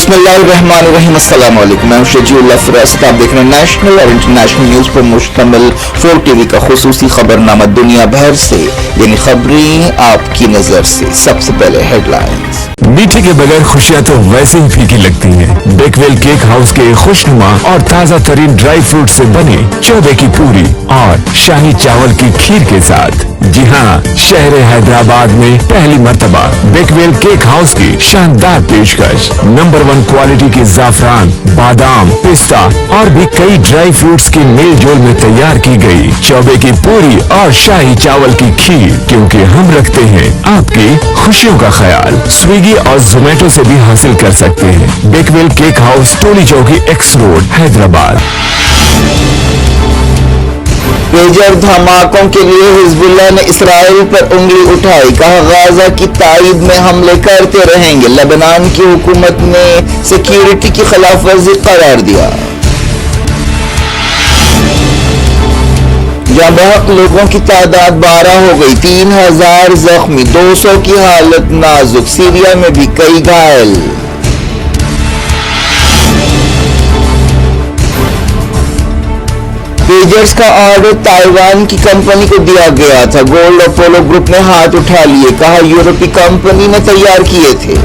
बिस्मिल्लाहिर्रहमानिर्रहीम। अस्सलाम वालेकुम। मैं शजीउल्लाह फरासत। आप देख रहे हैं नेशनल और इंटरनेशनल न्यूज़ पर मुश्तमिल 4 टीवी का खुसूसी खबरनामा दुनिया भर से, यानी खबरें आपकी नजर से। सबसे पहले हेडलाइंस। मीठे के बगैर खुशियाँ तो वैसे ही फीकी लगती हैं। बेकवेल केक हाउस के खुशनुमा और ताज़ा तरीन ड्राई फ्रूट से बनी चौबे की पूरी और शाही चावल की खीर के साथ। जी हाँ, शहर हैदराबाद में पहली मर्तबा बेकवेल केक हाउस की शानदार पेशकश। नंबर 1 क्वालिटी की जाफरान, बादाम, पिस्ता और भी कई ड्राई फ्रूट्स की मेल जोल में तैयार की गई चौबे की पूरी और शाही चावल की खीर, क्योंकि हम रखते हैं आपकी खुशियों का ख्याल। स्विगी और जोमेटो से भी हासिल कर सकते हैं। बेकवेल केक हाउस, टोली चौकी, एक्स रोड, हैदराबाद। पेजर धमाकों के लिए हिजबुल्लाह ने इसराइल पर उंगली उठाई। कहा, गाजा की ताईद में हमले करते रहेंगे। लेबनान की हुकूमत ने सिक्योरिटी की खिलाफ वर्जी करार दिया। जहां बहक लोगों की तादाद 12 हो गई, 3000 जख्मी, 200 की हालत नाजुक। सीरिया में भी कई घायल। पेजर्स का ऑर्डर ताइवान की कंपनी को दिया गया था। गोल्ड अपोलो ग्रुप ने हाथ उठा लिए। कहा, यूरोपीय कंपनी ने तैयार किए थे।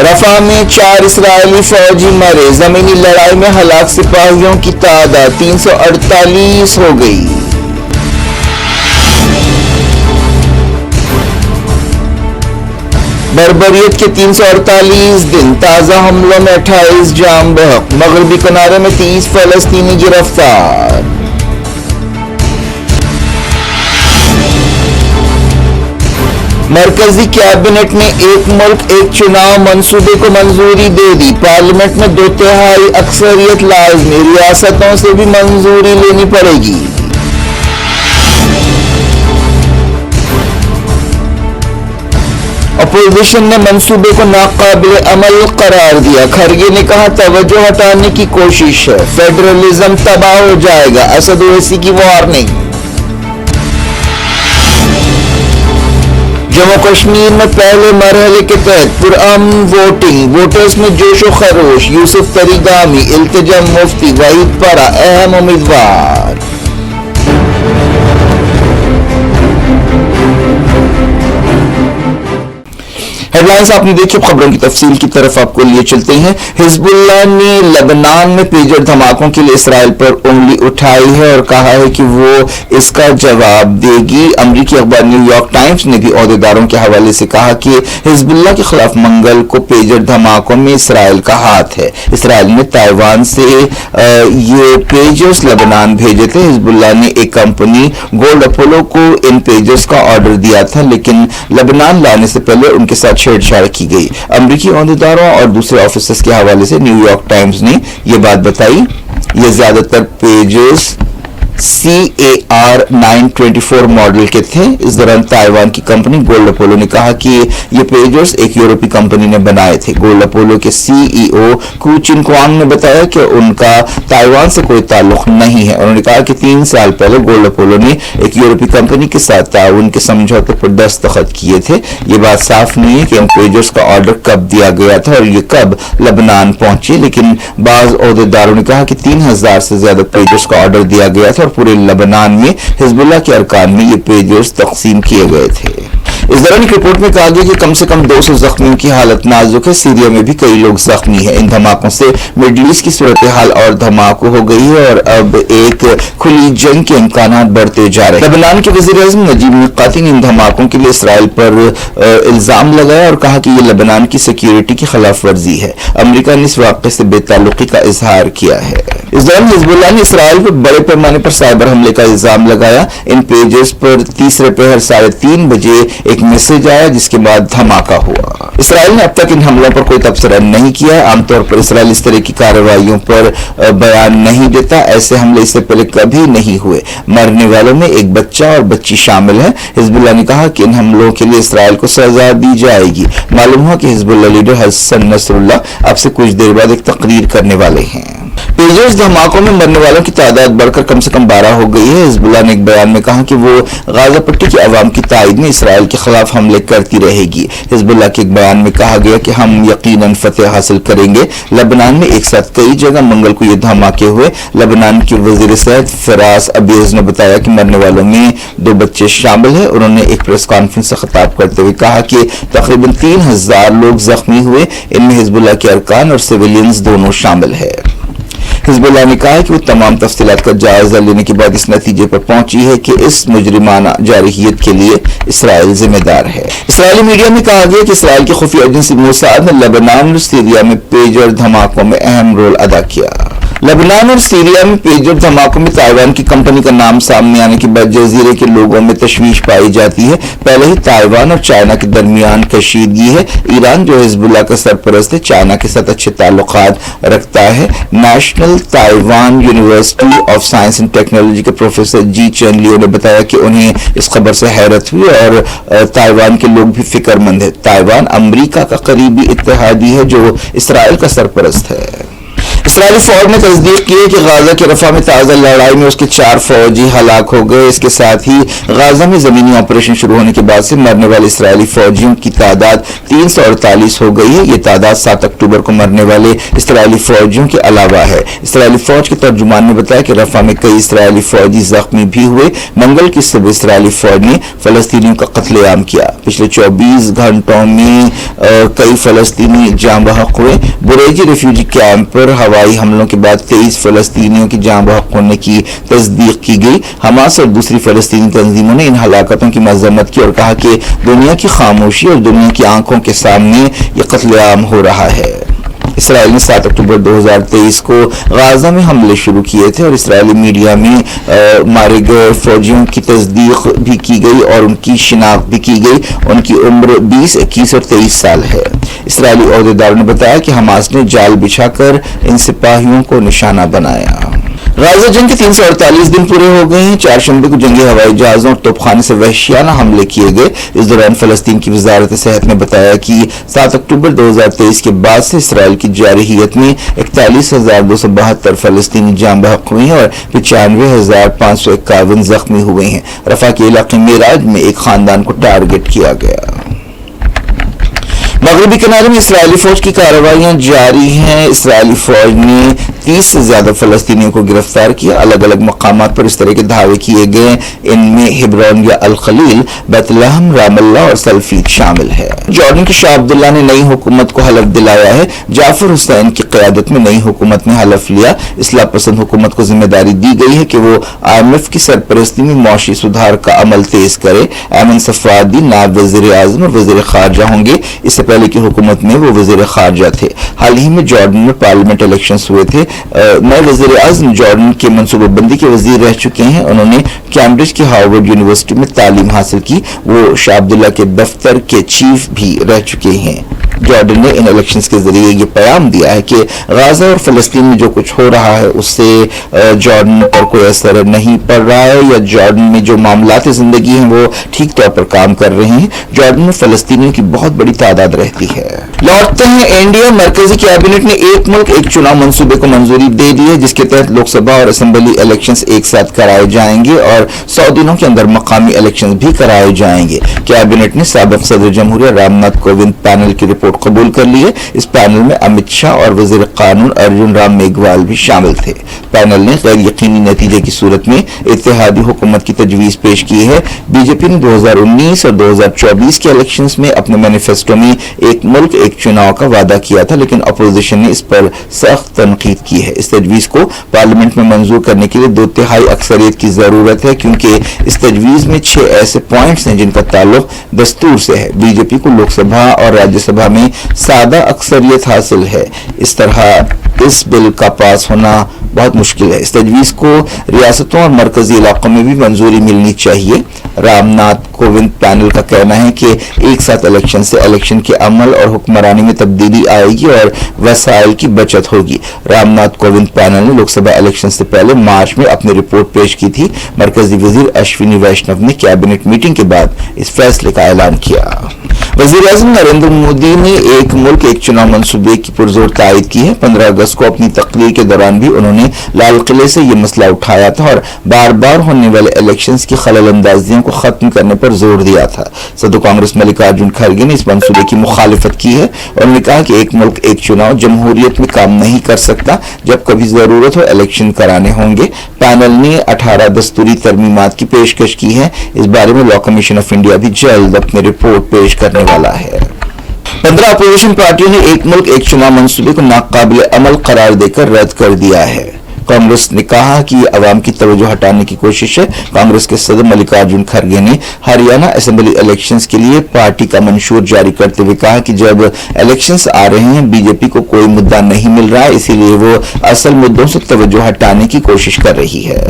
रफा में 4 इस्राएली फौजी मरे। जमीनी लड़ाई में हलाक सिपाहियों की तादाद 348 हो गई। बर्बरियत के 348 दिन, ताज़ा हमलों में 28 जाम बहक। मगरबी किनारे में 30 फलस्तीनी गिरफ्तार। मरकजी कैबिनेट ने एक मुल्क एक चुनाव मंसूबे को मंजूरी दे दी। पार्लियामेंट में 2/3 अक्सरियत लाजमी। रियासतों से भी मंजूरी लेनी पड़ेगी। अपोजिशन ने मंसूबे को नाकाबिल अमल करार दिया। खरगे ने कहा, तवज्जो हटाने की कोशिश है, फेडरलिज्म तबाह हो जाएगा। असद ओवैसी की वार्निंग। जम्मू कश्मीर में पहले मरहले के तहत पुरअमन वोटिंग, वोटर्स में जोशो खरोश। यूसुफ तरीगामी, इल्तिजाम मुफ्ती, वहीद परा अहम उम्मीदवार। हेडलाइंस आपने देखी। खबरों की तफसील की तरफ आपको लिए चलते हैं। हिजबुल्लाह ने लेबनान में पेजर धमाकों के लिए इसराइल पर उंगली उठाई है और कहा है कि वो इसका जवाब देगी। अमरीकी अखबार न्यूयॉर्क टाइम्स ने भी अहदेदारों के हवाले से कहा कि हिजबुल्लाह के खिलाफ मंगल को पेजर धमाकों में इसराइल का हाथ है। इसराइल ने ताइवान से ये पेजर्स लेबनान भेजे थे। हिजबुल्लाह ने एक कंपनी गोल्ड अपोलो को इन पेजर्स का ऑर्डर दिया था, लेकिन लेबनान लाने से पहले उनके साथ छेड़छाड़ की गई। अमरीकी अहदेदारों और दूसरे ऑफिसर्स के हवाले से न्यूयॉर्क टाइम्स ने यह बात बताई। ये ज्यादातर पेजेस CAR 924 मॉडल के थे। इस दौरान ताइवान की कंपनी गोल्ड अपोलो ने कहा कि ये पेजर्स एक यूरोपीय कंपनी ने बनाए थे। गोल्ड अपोलो के CEO कू चिनक्वांग ने बताया कि उनका ताइवान से कोई ताल्लुक नहीं है। उन्होंने कहा कि 3 साल पहले गोल्ड अपोलो ने एक यूरोपीय कंपनी के साथ ताउन के समझौते पर दस्तखत किए थे। ये बात साफ नहीं है कि इन पेजर्स का ऑर्डर कब दिया गया था और ये कब लेबनान पहुंचे, लेकिन बाज अहदेदारों ने कहा कि 3000 से ज्यादा पेजर्स का ऑर्डर दिया गया था। पूरे लेबनान में हिजबुल्लाह के अरकान में ये पेजर्स तकसीम किए गए थे। इस दौरान एक रिपोर्ट में कहा गया कि कम से कम 200 जख्मियों की हालत नाजुक है। सीरिया में भी कई लोग जख्मी हैं। इन धमाकों से मिडल ईस्ट की सूरत हाल और धमाकों हो गई है और अब एक खुली जंग के इम्कान बढ़ते जा रहे हैं। लेबनान के वज़ीर-ए-आज़म नजीब मिकाती ने इन धमाकों के लिए इसराइल पर इल्जाम लगाया और कहा कि ये लेबनान की सिक्योरिटी की खिलाफ वर्जी है। अमेरिका ने इस वाक़े से बेताल्लुकी का इजहार किया है। इस दौरान हिजबुल्लाह ने इसराइल पर बड़े पैमाने पर साइबर हमले का इल्जाम लगाया। इन पेजेस पर तीसरे पहर 3:30 बजे एक मैसेज आया, जिसके बाद धमाका हुआ। इसराइल ने अब तक इन हमलों पर कोई तबसरा नहीं किया। आमतौर पर इसराइल इस तरह की कार्रवाइयों पर बयान नहीं देता। ऐसे हमले इससे पहले कभी नहीं हुए। मरने वालों में एक बच्चा और बच्ची शामिल है। हिजबुल्लाह ने कहा कि इन हमलों के लिए इसराइल को सजा दी जाएगी। मालूम हुआ कि हिजबुल्लाह लीडर हसन नसरुल्लाह अब से कुछ देर बाद एक तकरीर करने वाले हैं। पेजर्स धमाकों में मरने वालों की तादाद बढ़कर कम से कम 12 हो गई है। हिजबुल्लाह ने एक बयान में कहा कि वो गाजा पट्टी के अवाम की ताईद में इसराइल के खिलाफ हमले करती रहेगी। हिजबुल्लाह के एक बयान में कहा गया कि हम यकीनन फतेह हासिल करेंगे। लेबनान में एक साथ कई जगह मंगल को ये धमाके हुए। लेबनान के वजीर सेहत फरास अबीज ने बताया कि मरने वालों में 2 बच्चे शामिल हैं। उन्होंने एक प्रेस कॉन्फ्रेंस से खिताब करते हुए कहा कि तकरीबन 3000 लोग जख्मी हुए, इनमें हिजबुल्लाह के अरकान और सिविलियंस दोनों शामिल है। हिजबुल्लाह ने कहा है कि वो तमाम तफसीलात का जायजा लेने के बाद इस नतीजे पर पहुंची है कि इस मुजरिमाना जारहियत के लिए इसराइल जिम्मेदार है। इसराइली मीडिया में कहा गया कि इसराइल की खुफिया एजेंसी मोसाद ने लेबनान और सीरिया में पेजर धमाकों में अहम रोल अदा किया। लेबनान और सीरिया में पेजर धमाकों में ताइवान की कंपनी का नाम सामने आने के बाद जजीरे के लोगों में तशवीश पाई जाती है। पहले ही ताइवान और चाइना के दरमियान कशीदगी है। ईरान जो हिजबुल्लाह का सरपरस्त है, चाइना के साथ अच्छे ताल्लुकात रखता है। National Taiwan university of science and technology के प्रोफेसर जी चेन लियो ने बताया कि उन्हें इस खबर से हैरत हुई और ताइवान के लोग भी फिक्रमंद है। ताइवान अमेरिका का करीबी इत्तेहादी है जो इसराइल का सरपरस्त है। इसराइली फौज ने तस्दीक की है कि गाजा के रफा में ताज़ा लड़ाई में उसके 4 फौजी हलाक हो गए। इसके साथ ही गाजा में जमीनी ऑपरेशन शुरू होने के बाद से मरने वाले इसराइली फौजियों की तादाद 348 हो गई है। ये तादाद 7 अक्टूबर को मरने वाले इसराइली फौजियों के अलावा है। इसराइली फौज के तर्जुमान ने बताया कि रफा में कई इसराइली फौजी जख्मी भी हुए। मंगल की सुबह इसराइली फौज ने फलस्तीनियों का कत्लेआम किया। पिछले 24 घंटों में कई फलस्तीनी जाँ बहक हुए। बुरेजी रिफ्यूजी कैंप पर हवाई हमलों के बाद 23 फलस्तीनियों की जाँ बहक होने की तस्दीक की गई। हमास और दूसरी फलस्तीनी तंजीमों ने इन हलाकतों की मजम्मत की और कहा कि दुनिया की खामोशी और दुनिया की आंखों के सामने ये कत्लेआम हो रहा है। इसराइल ने 7 अक्टूबर 2023 को गाजा में हमले शुरू किए थे और इसराइली मीडिया में मारे गए फौजियों की तस्दीक भी की गई और उनकी शिनाख्त भी की गई। उनकी उम्र 20, 21 और 23 साल है। इसराइली ओहदेदारों ने बताया कि हमास ने जाल बिछाकर इन सिपाहियों को निशाना बनाया। गाजा जंग के 348 दिन पूरे हो गए हैं। 4 शंबे को जंगी हवाई जहाजों और तोपखाने से वहशियाना हमले किए गए। इस दौरान फलस्तीन की वजारत सेहत ने बताया कि 7 अक्टूबर 2023 के बाद से इसराइल की जारहियत में 41,272 फलस्तीनी जाँ बहक हुए हैं और 95,551 जख्मी हुए हैं। रफा के इलाके मेराज में एक खानदान को टारगेट किया गया। मगरबी किनारे में इसराइली फौज की कार्रवाइयां जारी हैं। इसराइली फौज ने 30 से ज्यादा फलस्तीनियों को गिरफ्तार किया। अलग अलग मकामात पर इस तरह के दावे किए गए। इनमें हिब्रोन या अल खलील, बैतलहम, रामल्ला और सल्फीद शामिल है। जॉर्डन के शाह अब्दुल्ला ने नई हुकूमत को हलफ दिलाया है। जाफर हुसैन की क़यादत में नई हुकूमत ने हलफ लिया। इस्लाह पसंद हुकूमत को जिम्मेदारी दी गई है कि वो IMF की सरपरस्ती में मौशी सुधार का अमल तेज करे। ऐमन सफादी नायब वज़ीर आज़म और वज़ीर ख़ारजा होंगे। इससे पहले की हुकूमत में वो वज़ीर ख़ारजा थे। हाल ही में जॉर्डन में पार्लियामेंट इलेक्शंस हुए थे। नए वज़ीर आज़म जॉर्डन के मनसूबाबंदी के वज़ीर रह चुके हैं। उन्होंने कैम्ब्रिज की हार्वर्ड यूनिवर्सिटी में तालीम हासिल की। वो शाह अब्दुल्ला के दफ्तर के चीफ भी रह चुके हैं। जॉर्डन ने इन इलेक्शंस के जरिए ये पैगाम दिया है कि गाजा और फलस्तीन में जो कुछ हो रहा है उससे जॉर्डन पर कोई असर नहीं पड़ रहा है या जॉर्डन में जो मामलात जिंदगी हैं वो ठीक तौर पर काम कर रहे हैं। जॉर्डन में फलस्तीनियों की बहुत बड़ी तादाद रहती है। लौटते हैं इंडिया। मरकजी कैबिनेट ने एक मुल्क एक चुनाव मंसूबे को मंजूरी दे दी है, जिसके तहत लोकसभा और असेंबली इलेक्शंस एक साथ कराए जाएंगे और 100 दिनों के अंदर मकामी इलेक्शंस भी कराए जाएंगे। कैबिनेट ने साबिक सदर जमहूरिया रामनाथ कोविंद पैनल की रिपोर्ट कबूल कर ली है। इस पैनल में अमित शाह और वजीर कानून अर्जुन राम मेघवाल भी शामिल थे। पैनल ने गैर यकीनी नतीजे की सूरत में इत्तेहादी हुकूमत की तजवीज पेश की है। बीजेपी ने 2019 और 2024 के इलेक्शंस में अपने मैनिफेस्टो में एक मुल्क एक चुनाव का वादा किया था, लेकिन अपोजिशन ने इस पर सख्त तनकीद की है। इस तजवीज को पार्लियामेंट में मंजूर करने के लिए 2/3 अक्सरियत की जरूरत है, क्योंकि इस तजवीज में 6 ऐसे पॉइंट्स हैं जिनका ताल्लुक दस्तूर से है। बीजेपी को लोकसभा और राज्यसभा में सादा अक्सरियत हासिल है। इस तरह इस बिल का पास होना बहुत मुश्किल है। इस तजवीज को रियासतों और मरकजी इलाकों में भी मंजूरी मिलनी चाहिए। रामनाथ कोविंद पैनल का कहना है कि एक साथ इलेक्शन से इलेक्शन के अमल और हुक्मरानी में तब्दीली आएगी और वसाइल की बचत होगी। रामनाथ कोविंद पैनल ने लोकसभा इलेक्शन से पहले मार्च में अपनी रिपोर्ट पेश की थी। मरकजी वजीर अश्विनी वैष्णव ने कैबिनेट मीटिंग के बाद इस फैसले का ऐलान किया। वज़ीर आज़म नरेंद्र मोदी ने एक मुल्क एक चुनाव मंसूबे की पुरजोर तायद की है। 15 अगस्त को अपनी तकरीर के दौरान भी उन्होंने लाल किले से ये मसला उठाया था और बार बार होने वाले इलेक्शंस की खलल अंदाजियों को खत्म करने पर जोर दिया था। सदर कांग्रेस मल्लिकार्जुन खड़गे ने इस मंसूबे की मुखालिफत की है। उन्होंने कहा कि एक मुल्क एक चुनाव जमहूरियत में काम नहीं कर सकता। जब कभी जरूरत हो इलेक्शन कराने होंगे। पैनल ने 18 दस्तूरी तरमीमात की पेशकश की है। इस बारे में लॉ कमीशन ऑफ इंडिया भी जल्द अपनी रिपोर्ट पेश करने वाला है। 15 अपोजिशन पार्टियों ने एक मुल्क एक चुनाव मंसूबे को नाकाबिल अमल करार देकर रद्द कर दिया है। कांग्रेस ने कहा कि अवाम की तवज्जो हटाने की कोशिश है। कांग्रेस के सदर मल्लिकार्जुन खड़गे ने हरियाणा असेंबली इलेक्शंस के लिए पार्टी का मंशूर जारी करते हुए कहा कि जब इलेक्शंस आ रहे हैं बीजेपी को कोई मुद्दा नहीं मिल रहा है, इसीलिए वो असल मुद्दों से तवज्जो हटाने की कोशिश कर रही है।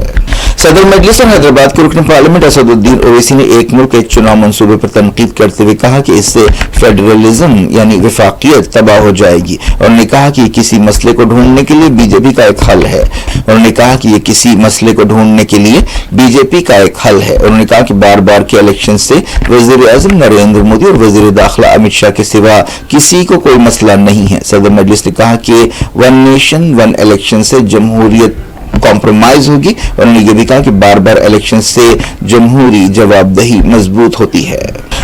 सदर मजलिस और हैदराबाद के रुकन पार्लियामेंट असदुद्दीन ओवैसी ने एक मुल्क एक चुनाव मंसूबे पर तनकीद करते हुए कहा कि इससे फेडरलिज्म यानी विफाकियत तबाह हो जाएगी। उन्होंने कहा कि किसी मसले को ढूंढने के लिए बीजेपी का एक हल है। उन्होंने कहा कि ये किसी मसले को ढूंढने के लिए बीजेपी का एक हल है। उन्होंने कहा कि बार बार के इलेक्शन से वज़ीर आज़म नरेंद्र मोदी और वज़ीर दाखिला अमित शाह के सिवा किसी को कोई मसला नहीं है। सदर मजलिस ने कहा कि वन नेशन वन इलेक्शन से जमहूरियत कॉम्प्रोमाइज होगी। उन्होंने ये भी कहा कि बार बार इलेक्शन से जमहूरी जवाबदेही मजबूत होती है।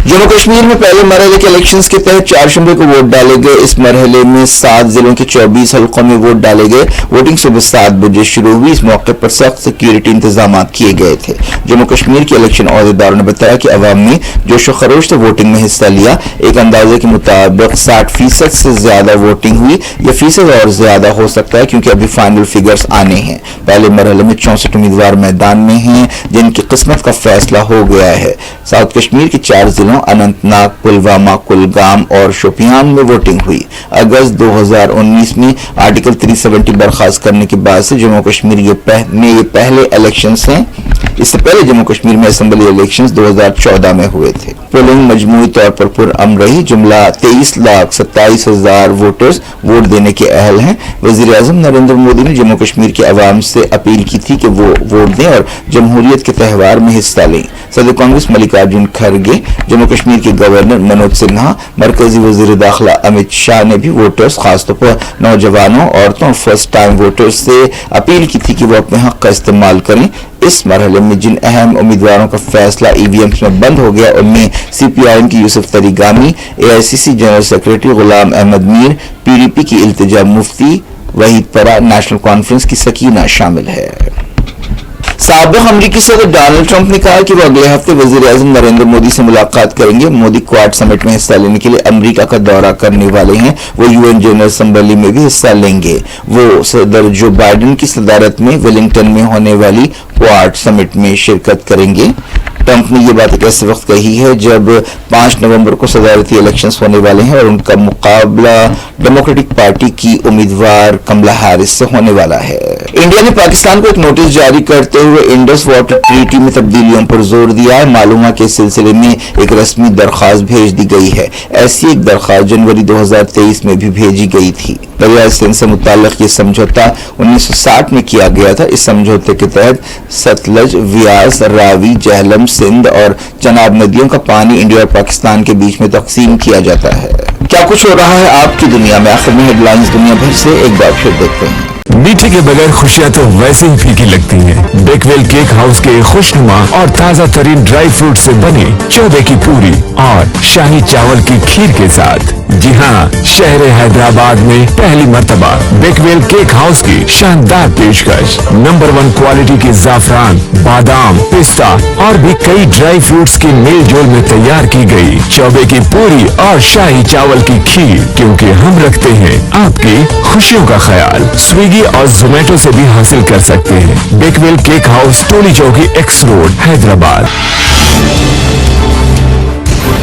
जम्मू कश्मीर में पहले मरहले के इलेक्शंस के तहत 4 शंबे को वोट डाले गए। इस मरहले में 7 जिलों के 24 हलकों में वोट डाले गए। वोटिंग सुबह 7 बजे शुरू हुई। इस मौके पर सख्त सिक्योरिटी इंतजाम किए गए थे। जम्मू कश्मीर के इलेक्शन अहदेदारों ने बताया कि अवाम ने जोशो खरोश से वोटिंग में हिस्सा लिया। एक अंदाजे के मुताबिक 60% से ज्यादा वोटिंग हुई। यह फीसद और ज्यादा हो सकता है क्योंकि अभी फाइनल फिगर्स आने हैं। पहले मरहले में 64 उम्मीदवार मैदान में हैं जिनकी किस्मत का फैसला हो गया है। साउथ कश्मीर के 4 जिलों अनंतनाग, पुलवामा, कुलगाम और शोपियान में वोटिंग हुई। अगस्त 2019 में आर्टिकल 370 बर्खास्त करने के बाद से जम्मू कश्मीर में ये पहले इलेक्शंस हैं। इससे पहले जम्मू कश्मीर में असेंबली इलेक्शंस 2014 में हुए थे। पोलिंग मजमूई तौर पर पुरअमन रही। जुमला 23,27,000 वोटर्स वोट देने के अहल हैं। वज़ीर आज़म नरेंद्र मोदी ने जम्मू कश्मीर के अवाम से अपील की थी कि वो वोट दें और जमहूरियत के त्यौहार में हिस्सा लें। सदर कांग्रेस मल्लिकार्जुन खड़गे, जम्मू कश्मीर के गवर्नर मनोज सिन्हा, मरकजी वज़ीर दाखिला अमित शाह ने भी वोटर्स खासतौर पर नौजवानों, औरतों और फर्स्ट टाइम वोटर्स से अपील की थी कि वो अपने हक का इस्तेमाल करें। इस मरहले में जिन अहम उम्मीदवारों का फैसला ईवीएम्स में बंद हो गया उनमें सीपीआईएम की Yusuf तरीगामी, AICC general secretary Ghulam Ahmad Mir, PDP की इल्तिजा मुफ्ती, वहीद परा, नेशनल कॉन्फ्रेंस की सकीना शामिल है। साबिक अमरीकी सदर डोनाल्ड ट्रंप ने कहा कि वो अगले हफ्ते वज़ीर आज़म नरेंद्र मोदी से मुलाकात करेंगे। मोदी क्वाड समिट में हिस्सा लेने के लिए अमेरिका का दौरा करने वाले हैं। वो यूएन जनरल असेंबली में भी हिस्सा लेंगे। वो सदर जो बाइडेन की सदारत में वेलिंगटन में होने वाली क्वाड समिट में शिरकत करेंगे। ट्रंप ने ये बात एक ऐसे वक्त कही है जब 5 नवंबर को सदारती इलेक्शंस होने वाले हैं और उनका मुकाबला डेमोक्रेटिक पार्टी की उम्मीदवार कमला हैरिस से होने वाला है। इंडिया ने पाकिस्तान को एक नोटिस जारी करते हुए इंडस वाटर ट्रीटी में तब्दीलियों पर जोर दिया है। मालूम है कि इस सिलसिले में एक रस्मी दरख्वास्त भेज दी गई है। ऐसी एक दरख्वास्त जनवरी 2023 में भी भेजी गई थी। दरियाए सिंध से मुताल्लिक ये समझौता 1960 में किया गया था। इस समझौते के तहत सतलज, व्यास, रावी, जहलम, सिंध और चनाब नदियों का पानी इंडिया और पाकिस्तान के बीच में तकसीम किया जाता है। क्या कुछ हो रहा है आपकी दुनिया में? आखिर में हेडलाइंस दुनिया भर से एक बार फिर देखते हैं। मीठे के बगैर खुशियाँ तो वैसे ही फीकी लगती हैं। बेकवेल केक हाउस के खुशनुमा और ताज़ा तरीन ड्राई फ्रूट से बनी चौबे की पूरी और शाही चावल की खीर के साथ। जी हाँ, शहर हैदराबाद में पहली मर्तबा बेकवेल केक हाउस की शानदार पेशकश। नंबर 1 क्वालिटी की जाफरान, बादाम, पिस्ता और भी कई ड्राई फ्रूट्स की मेल जोल में तैयार की गई चौबे की पूरी और शाही चावल की खीर, क्योंकि हम रखते हैं आपकी खुशियों का ख्याल। स्विगी और जोमेटो से भी हासिल कर सकते हैं। बेकवेल केक हाउस, टोली चौकी, एक्स रोड, हैदराबाद।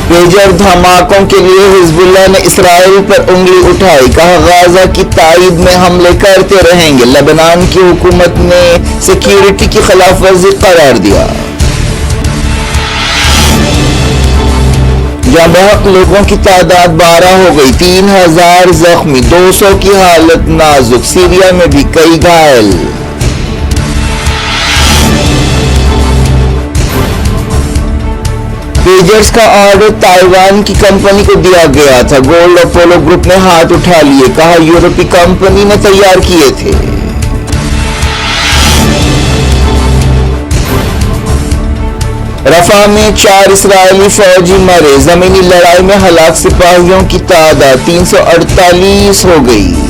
पेजर धमाकों के लिए हिजबुल्लाह ने इसराइल पर उंगली उठाई। कहा गाजा की ताईद में हमले करते रहेंगे। लेबनान की हुकूमत ने सिक्योरिटी की खिलाफ वर्जी करार दिया। जहां बहक लोगों की तादाद 12 हो गई, 3000 जख्मी, 200 की हालत नाजुक। सीरिया में भी कई घायल। पेजर्स का ऑर्डर ताइवान की कंपनी को दिया गया था। गोल्ड अपोलो ग्रुप ने हाथ उठा लिए, कहा यूरोपीय कंपनी ने तैयार किए थे। रफा में 4 इस्राएली फौजी मरे, जमीनी लड़ाई में हलाक सिपाहियों की तादाद 348 हो गई।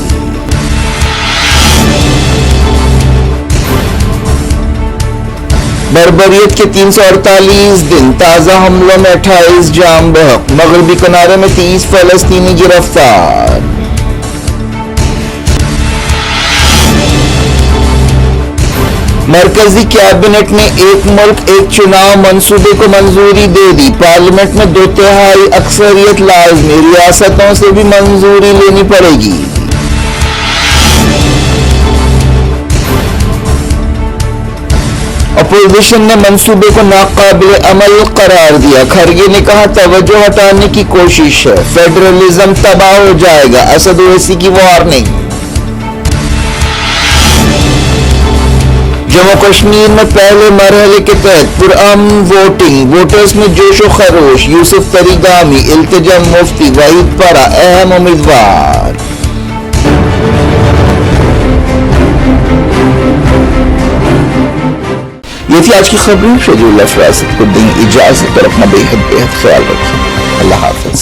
बर्बरियत के 348 दिन, ताज़ा हमलों में 28 जाम बहक, मगरबी किनारे में 30 फलस्तीनी गिरफ्तार। मरकजी कैबिनेट ने एक मुल्क एक चुनाव मंसूबे को मंजूरी दे दी। पार्लियामेंट में 2/3 अक्सरियत लाजमी, रियासतों से भी मंजूरी लेनी पड़ेगी। अपोजिशन ने मंसूबे को नाकाबिल अमल करार दिया। खरगे ने कहा तवज्जो हटाने की कोशिश है, फेडरलिज्म तबाह हो जाएगा, असद ओवैसी की वार्निंग। जम्मू कश्मीर में पहले मरहले के तहत पुरअमन वोटिंग, वोटर्स में जोशो खरोश, यूसुफ तरीगामी, इल्तिजाम मुफ्ती, वहीद परा अहम उम्मीदवार। ये थी आज की खबरें। शेड्यूल अफरासित को दें इजाजत और अपना बेहद ख्याल रखें। अल्लाह हाफिज।